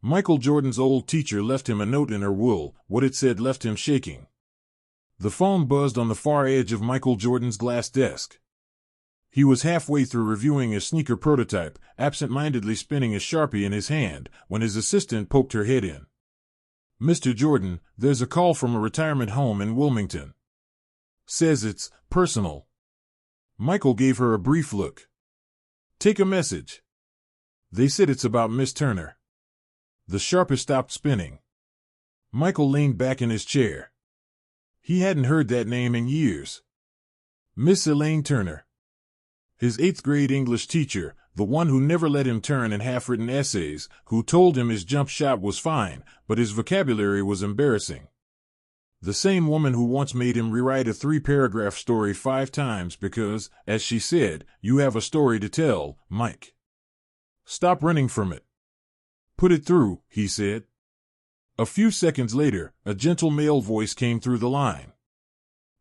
Michael Jordan's old teacher left him a note in her will. What it said left him shaking. The phone buzzed on the far edge of Michael Jordan's glass desk. He was halfway through reviewing a sneaker prototype, absent-mindedly spinning a Sharpie in his hand, when his assistant poked her head in. "Mr. Jordan, there's a call from a retirement home in Wilmington. Says it's personal." Michael gave her a brief look. "Take a message." "They said it's about Miss Turner." The Sharpie stopped spinning. Michael leaned back in his chair. He hadn't heard that name in years. Miss Elaine Turner. His 8th grade English teacher, the one who never let him turn in half-written essays, who told him his jump shot was fine, but his vocabulary was embarrassing. The same woman who once made him rewrite a 3-paragraph story 5 times because, as she said, "You have a story to tell, Mike. Stop running from it. Put it through," he said. A few seconds later, a gentle male voice came through the line.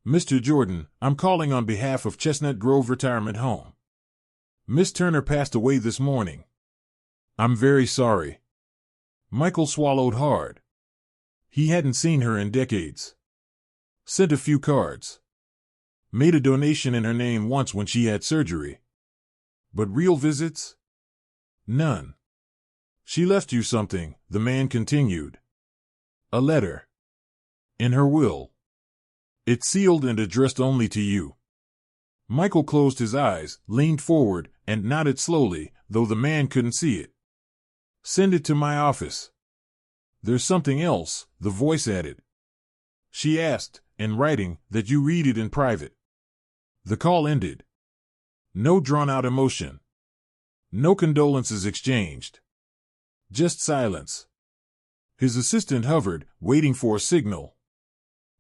"Mr. Jordan, I'm calling on behalf of Chestnut Grove Retirement Home. Miss Turner passed away this morning. I'm very sorry." Michael swallowed hard. He hadn't seen her in decades. Sent a few cards. Made a donation in her name once when she had surgery. But real visits? None. "She left you something," the man continued. "A letter. In her will. It's sealed and addressed only to you." Michael closed his eyes, leaned forward, and nodded slowly, though the man couldn't see it. "Send it to my office." "There's something else," the voice added. "She asked, in writing, that you read it in private." The call ended. No drawn-out emotion. No condolences exchanged. Just silence. His assistant hovered, waiting for a signal.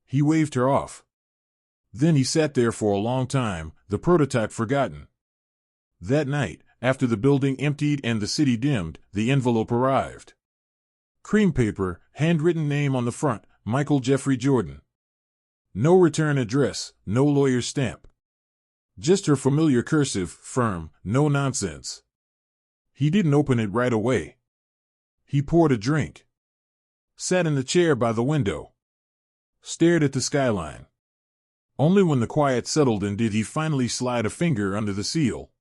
He waved her off. Then he sat there for a long time, the prototype forgotten. That night, after the building emptied and the city dimmed, the envelope arrived. Cream paper, handwritten name on the front, Michael Jeffrey Jordan. No return address, no lawyer's stamp. Just her familiar cursive, firm, no nonsense. He didn't open it right away. He poured a drink. Sat in the chair by the window. Stared at the skyline. Only when the quiet settled in did he finally slide a finger under the seal.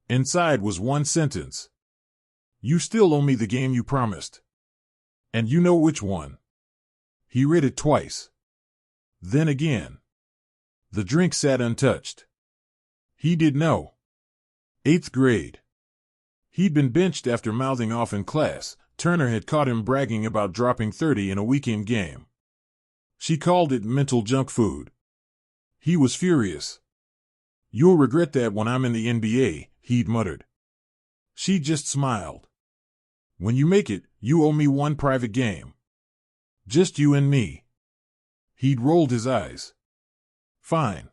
Inside was one sentence. "You still owe me the game you promised. And you know which one." He read it twice. Then again. The drink sat untouched. He did know. 8th grade. He'd been benched after mouthing off in class. Turner had caught him bragging about dropping 30 in a weekend game. She called it mental junk food. He was furious. "You'll regret that when I'm in the NBA," he'd muttered. She just smiled. "When you make it, you owe me one private game. Just you and me." He'd rolled his eyes. "Fine."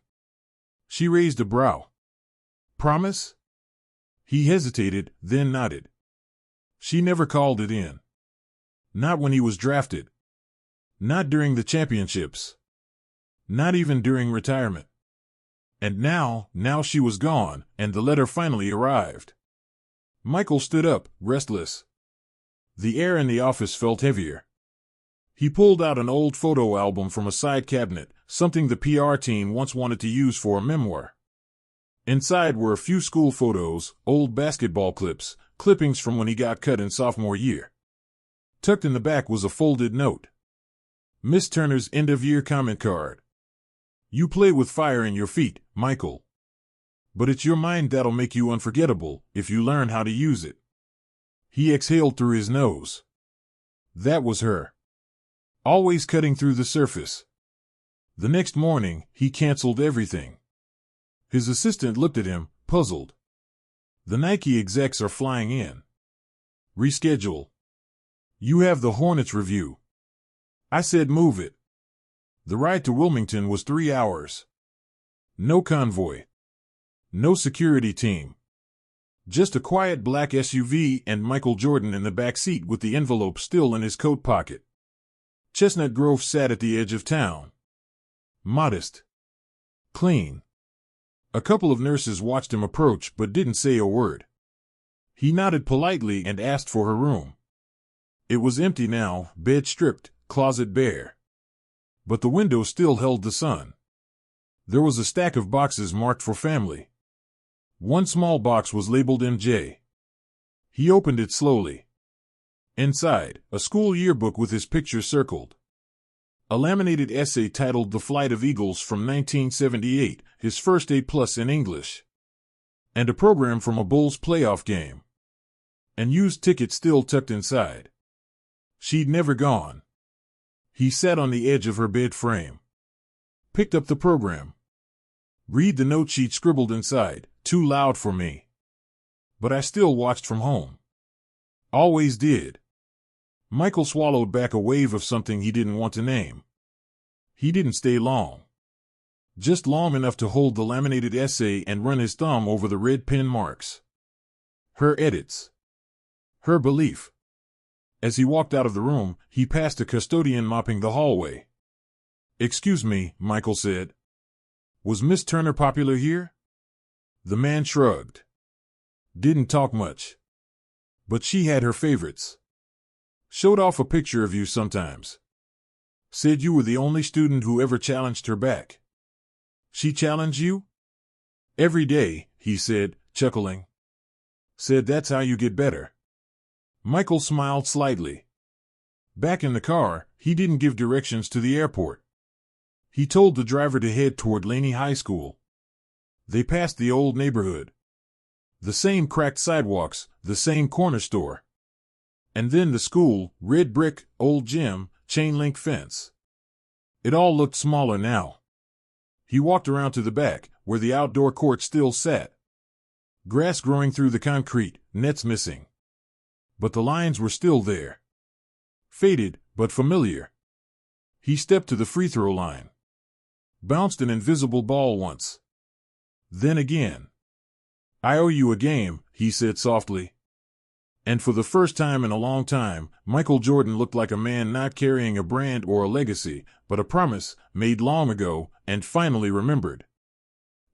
She raised a brow. "Promise?" He hesitated, then nodded. She never called it in. Not when he was drafted. Not during the championships. Not even during retirement. And now she was gone, and the letter finally arrived. Michael stood up, restless. The air in the office felt heavier. He pulled out an old photo album from a side cabinet, something the PR team once wanted to use for a memoir. Inside were a few school photos, old basketball clippings from when he got cut in sophomore year. Tucked in the back was a folded note. Miss Turner's end-of-year comment card. "You play with fire in your feet, Michael. But it's your mind that'll make you unforgettable, if you learn how to use it." He exhaled through his nose. That was her. Always cutting through the surface. The next morning, he canceled everything. His assistant looked at him, puzzled. "The Nike execs are flying in. Reschedule. You have the Hornets review." I said move it. The ride to Wilmington was 3 hours. No convoy. No security team. Just a quiet black SUV and Michael Jordan in the back seat with the envelope still in his coat pocket. Chestnut Grove sat at the edge of town. Modest. Clean. A couple of nurses watched him approach but didn't say a word. He nodded politely and asked for her room. It was empty now, bed stripped, closet bare. But the window still held the sun. There was a stack of boxes marked for family. One small box was labeled MJ. He opened it slowly. Inside, a school yearbook with his picture circled. A laminated essay titled The Flight of Eagles from 1978, his first A+ in English. And a program from a Bulls playoff game. An used ticket still tucked inside. She'd never gone. He sat on the edge of her bed frame. Picked up the program. Read the note she'd scribbled inside, too loud for me. But I still watched from home. Always did. Michael swallowed back a wave of something he didn't want to name. He didn't stay long. Just long enough to hold the laminated essay and run his thumb over the red pen marks. Her edits. Her belief. As he walked out of the room, he passed a custodian mopping the hallway. "Excuse me," Michael said. "Was Miss Turner popular here?" The man shrugged. Didn't talk much. But she had her favorites. Showed off a picture of you sometimes. Said you were the only student who ever challenged her back. She challenged you? Every day, he said, chuckling. Said that's how you get better. Michael smiled slightly. Back in the car, he didn't give directions to the airport. He told the driver to head toward Laney High School. They passed the old neighborhood. The same cracked sidewalks, the same corner store. And then the school, red brick, old gym, chain-link fence. It all looked smaller now. He walked around to the back, where the outdoor court still sat. Grass growing through the concrete, nets missing. But the lines were still there. Faded, but familiar. He stepped to the free-throw line. Bounced an invisible ball once. Then again. "I owe you a game," he said softly. And for the first time in a long time, Michael Jordan looked like a man not carrying a brand or a legacy, but a promise, made long ago, and finally remembered.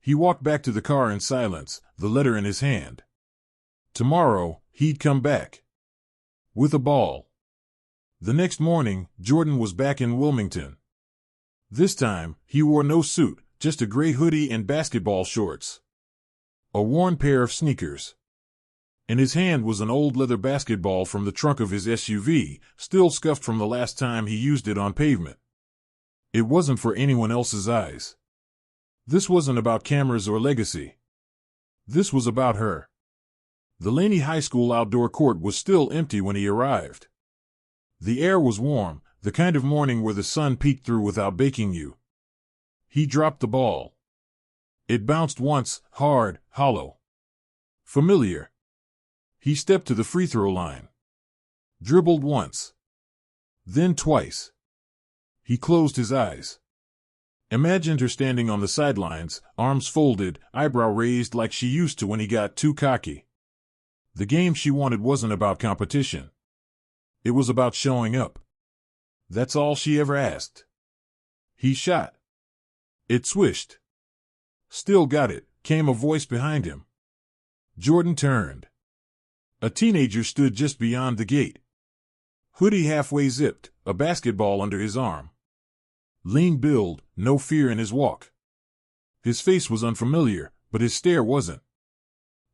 He walked back to the car in silence, the letter in his hand. Tomorrow, he'd come back. With a ball. The next morning, Jordan was back in Wilmington. This time, he wore no suit, just a gray hoodie and basketball shorts. A worn pair of sneakers. In his hand was an old leather basketball from the trunk of his SUV, still scuffed from the last time he used it on pavement. It wasn't for anyone else's eyes. This wasn't about cameras or legacy. This was about her. The Laney High School outdoor court was still empty when he arrived. The air was warm, the kind of morning where the sun peeked through without baking you. He dropped the ball. It bounced once, hard, hollow. Familiar. He stepped to the free-throw line. Dribbled once. Then twice. He closed his eyes. Imagined her standing on the sidelines, arms folded, eyebrow raised like she used to when he got too cocky. The game she wanted wasn't about competition. It was about showing up. That's all she ever asked. He shot. It swished. Still got it, came a voice behind him. Jordan turned. A teenager stood just beyond the gate. Hoodie halfway zipped, a basketball under his arm. Lean build, no fear in his walk. His face was unfamiliar, but his stare wasn't.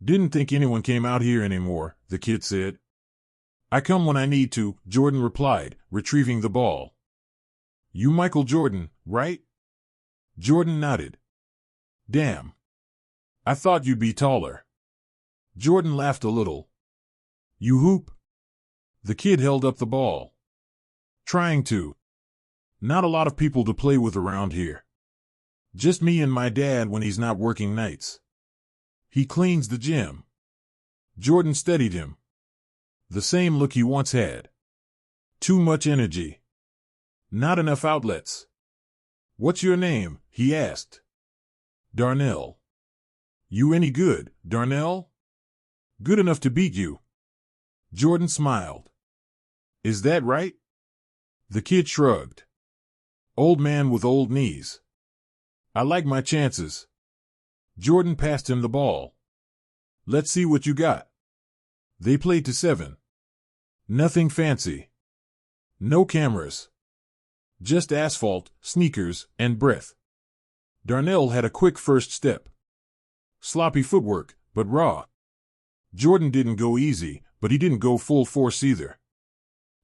Didn't think anyone came out here anymore, the kid said. I come when I need to, Jordan replied, retrieving the ball. You Michael Jordan, right? Jordan nodded. Damn. I thought you'd be taller. Jordan laughed a little. You hoop? The kid held up the ball. Trying to. Not a lot of people to play with around here. Just me and my dad when he's not working nights. He cleans the gym. Jordan steadied him. The same look he once had. Too much energy. Not enough outlets. What's your name? He asked. Darnell. You any good, Darnell? Good enough to beat you. Jordan smiled. Is that right? The kid shrugged. Old man with old knees. I like my chances. Jordan passed him the ball. Let's see what you got. They played to 7. Nothing fancy. No cameras. Just asphalt, sneakers, and breath. Darnell had a quick first step. Sloppy footwork, but raw. Jordan didn't go easy, but he didn't go full force either.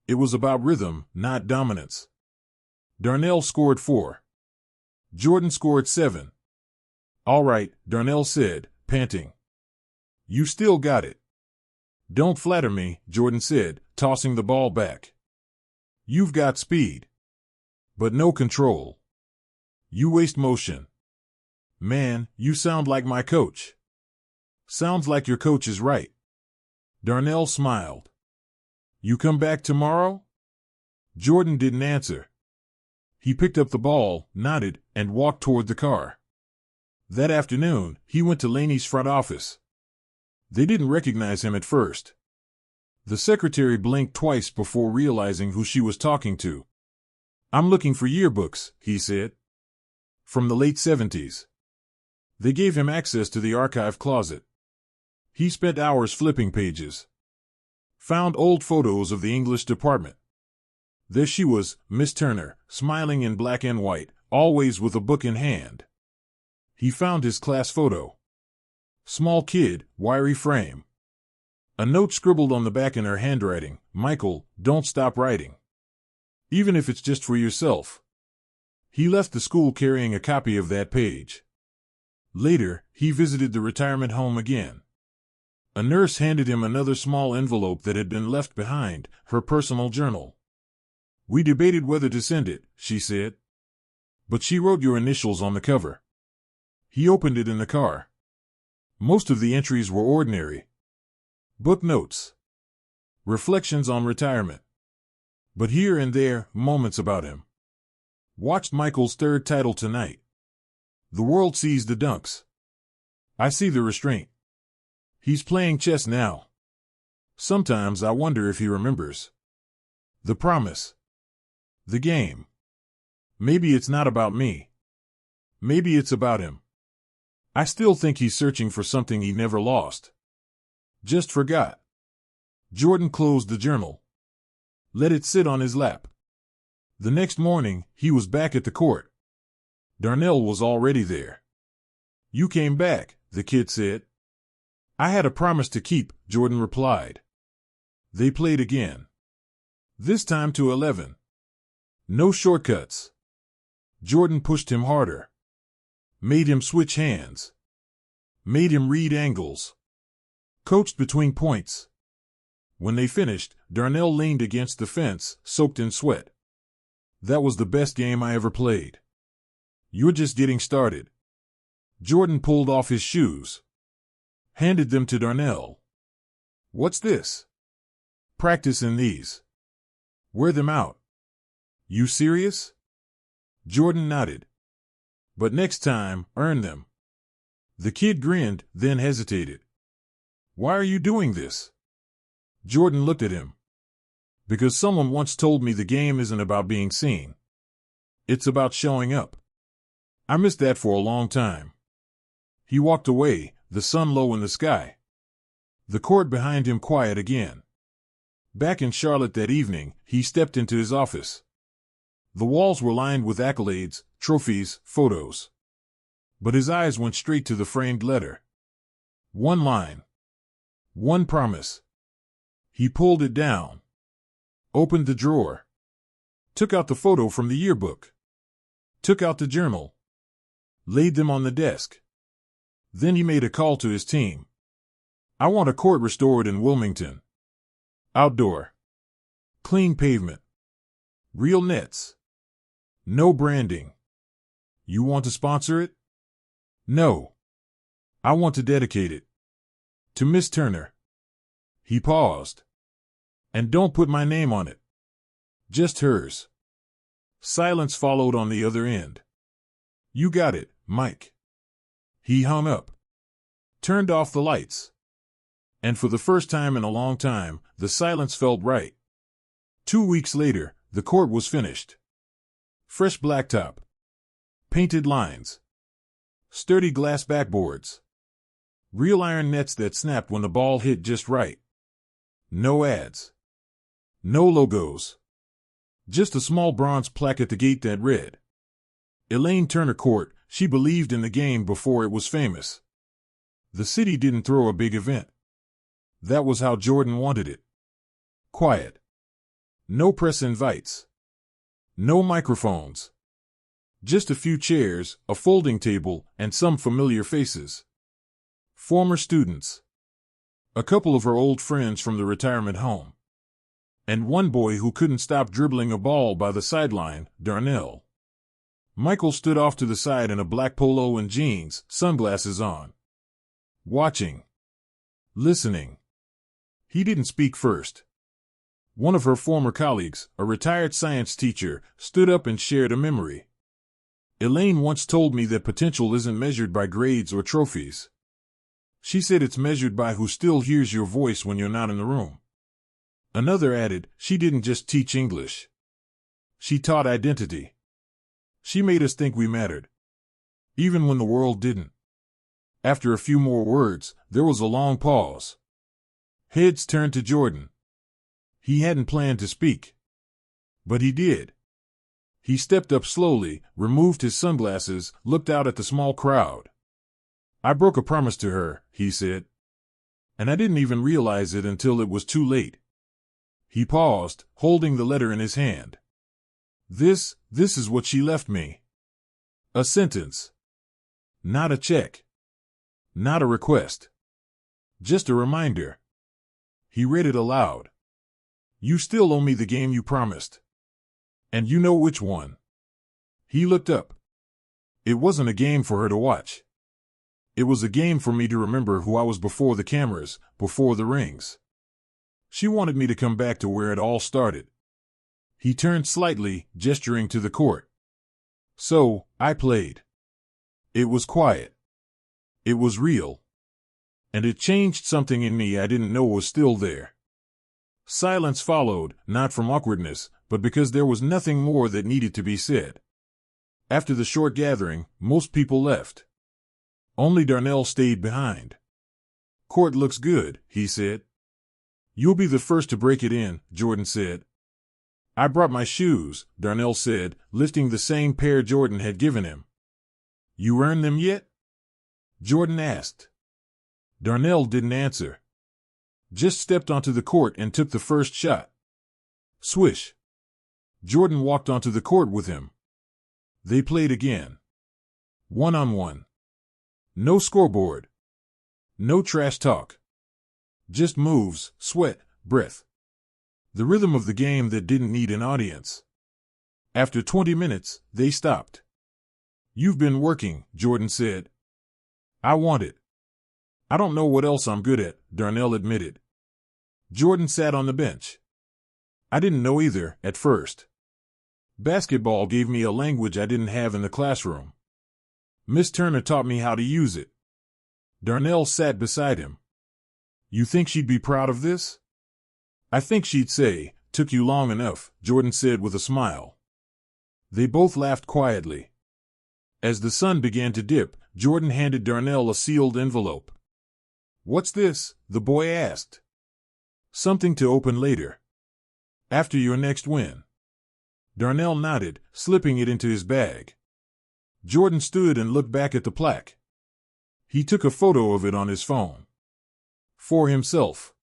It was about rhythm, not dominance. Darnell scored 4. Jordan scored 7. "All right," Darnell said, panting. "You still got it." "Don't flatter me," Jordan said, tossing the ball back. "You've got speed. But no control. You waste motion." "Man, you sound like my coach." "Sounds like your coach is right." Darnell smiled. "You come back tomorrow?" Jordan didn't answer. He picked up the ball, nodded, and walked toward the car. That afternoon, he went to Laney's front office. They didn't recognize him at first. The secretary blinked twice before realizing who she was talking to. "I'm looking for yearbooks," he said. "From the late 70s. They gave him access to the archive closet. He spent hours flipping pages. Found old photos of the English department. There she was, Miss Turner, smiling in black and white, always with a book in hand. He found his class photo. Small kid, wiry frame. A note scribbled on the back in her handwriting, "Michael, don't stop writing. Even if it's just for yourself." He left the school carrying a copy of that page. Later, he visited the retirement home again. A nurse handed him another small envelope that had been left behind, her personal journal. "We debated whether to send it," she said. "But she wrote your initials on the cover." He opened it in the car. Most of the entries were ordinary. Book notes. Reflections on retirement. But here and there, moments about him. "Watched Michael's third title tonight. The world sees the dunks. I see the restraint. He's playing chess now. Sometimes I wonder if he remembers. The promise. The game. Maybe it's not about me. Maybe it's about him. I still think he's searching for something he never lost. Just forgot." Jordan closed the journal. Let it sit on his lap. The next morning, he was back at the court. Darnell was already there. "You came back," the kid said. "I had a promise to keep," Jordan replied. They played again. This time to 11. No shortcuts. Jordan pushed him harder. Made him switch hands. Made him read angles. Coached between points. When they finished, Darnell leaned against the fence, soaked in sweat. "That was the best game I ever played." "You're just getting started." Jordan pulled off his shoes. Handed them to Darnell. "What's this?" "Practice in these. Wear them out." "You serious?" Jordan nodded. "But next time, earn them." The kid grinned, then hesitated. "Why are you doing this?" Jordan looked at him. "Because someone once told me the game isn't about being seen. It's about showing up. I missed that for a long time." He walked away, the sun low in the sky. The court behind him quiet again. Back in Charlotte that evening, he stepped into his office. The walls were lined with accolades, trophies, photos. But his eyes went straight to the framed letter. One line. One promise. He pulled it down. Opened the drawer. Took out the photo from the yearbook. Took out the journal. Laid them on the desk. Then he made a call to his team. "I want a court restored in Wilmington. Outdoor. Clean pavement. Real nets. No branding. You want to sponsor it?" "No. I want to dedicate it. To Miss Turner." He paused. "And don't put my name on it. Just hers." Silence followed on the other end. "You got it, Mike." He hung up. Turned off the lights. And for the first time in a long time, the silence felt right. 2 weeks later, the court was finished. Fresh blacktop. Painted lines. Sturdy glass backboards. Real iron nets that snapped when the ball hit just right. No ads. No logos. Just a small bronze plaque at the gate that read, Elaine Turner Court. She believed in the game before it was famous. The city didn't throw a big event. That was how Jordan wanted it. Quiet. No press invites. No microphones. Just a few chairs, a folding table, and some familiar faces. Former students. A couple of her old friends from the retirement home. And one boy who couldn't stop dribbling a ball by the sideline, Darnell. Michael stood off to the side in a black polo and jeans, sunglasses on. Watching. Listening. He didn't speak first. One of her former colleagues, a retired science teacher, stood up and shared a memory. Elaine once told me that potential isn't measured by grades or trophies. She said it's measured by who still hears your voice when you're not in the room. Another added, she didn't just teach English. She taught identity. She made us think we mattered. Even when the world didn't. After a few more words, there was a long pause. Heads turned to Jordan. He hadn't planned to speak. But he did. He stepped up slowly, removed his sunglasses, looked out at the small crowd. I broke a promise to her, he said. And I didn't even realize it until it was too late. He paused, holding the letter in his hand. This is what she left me. A sentence. Not a check. Not a request. Just a reminder. He read it aloud. You still owe me the game you promised. And you know which one. He looked up. It wasn't a game for her to watch. It was a game for me to remember who I was before the cameras, before the rings. She wanted me to come back to where it all started. He turned slightly, gesturing to the court. So, I played. It was quiet. It was real. And it changed something in me I didn't know was still there. Silence followed, not from awkwardness, but because there was nothing more that needed to be said. After the short gathering, most people left. Only Darnell stayed behind. Court looks good, he said. You'll be the first to break it in, Jordan said. I brought my shoes, Darnell said, lifting the same pair Jordan had given him. You earned them yet? Jordan asked. Darnell didn't answer. Just stepped onto the court and took the first shot. Swish. Jordan walked onto the court with him. They played again. 1-on-1. No scoreboard. No trash talk. Just moves, sweat, breath. The rhythm of the game that didn't need an audience. After 20 minutes, they stopped. You've been working, Jordan said. I want it. I don't know what else I'm good at, Darnell admitted. Jordan sat on the bench. I didn't know either, at first. Basketball gave me a language I didn't have in the classroom. Miss Turner taught me how to use it. Darnell sat beside him. You think she'd be proud of this? I think she'd say, took you long enough, Jordan said with a smile. They both laughed quietly. As the sun began to dip, Jordan handed Darnell a sealed envelope. What's this? The boy asked. Something to open later. After your next win. Darnell nodded, slipping it into his bag. Jordan stood and looked back at the plaque. He took a photo of it on his phone. For himself.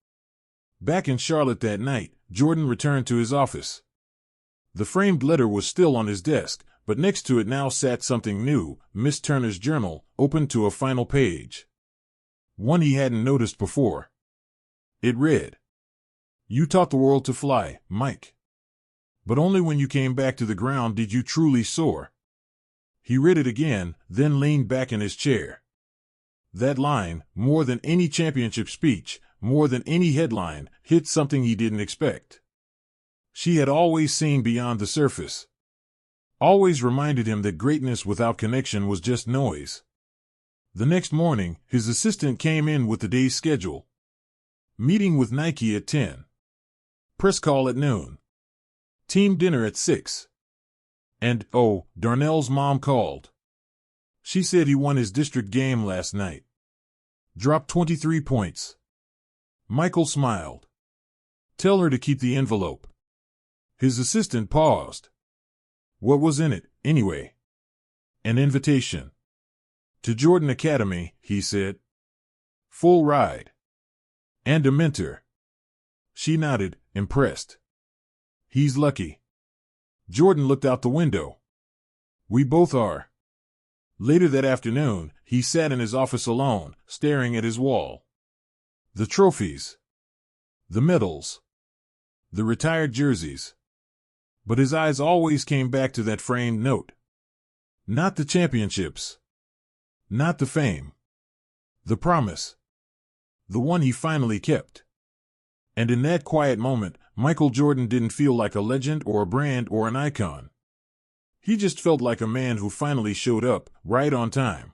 Back in Charlotte that night, Jordan returned to his office. The framed letter was still on his desk, but next to it now sat something new, Miss Turner's journal, open to a final page. One he hadn't noticed before. It read, You taught the world to fly, Mike. But only when you came back to the ground did you truly soar. He read it again, then leaned back in his chair. That line, more than any championship speech, more than any headline, hit something he didn't expect. She had always seen beyond the surface. Always reminded him that greatness without connection was just noise. The next morning, his assistant came in with the day's schedule. Meeting with Nike at 10. Press call at noon. Team dinner at 6. And, Darnell's mom called. She said he won his district game last night. Dropped 23 points. Michael smiled. Tell her to keep the envelope. His assistant paused. What was in it, anyway? An invitation. To Jordan Academy, he said. Full ride. And a mentor. She nodded, impressed. He's lucky. Jordan looked out the window. We both are. Later that afternoon, he sat in his office alone, staring at his wall. The trophies. The medals. The retired jerseys. But his eyes always came back to that framed note. Not the championships. Not the fame. The promise. The one he finally kept. And in that quiet moment, Michael Jordan didn't feel like a legend or a brand or an icon. He just felt like a man who finally showed up, right on time.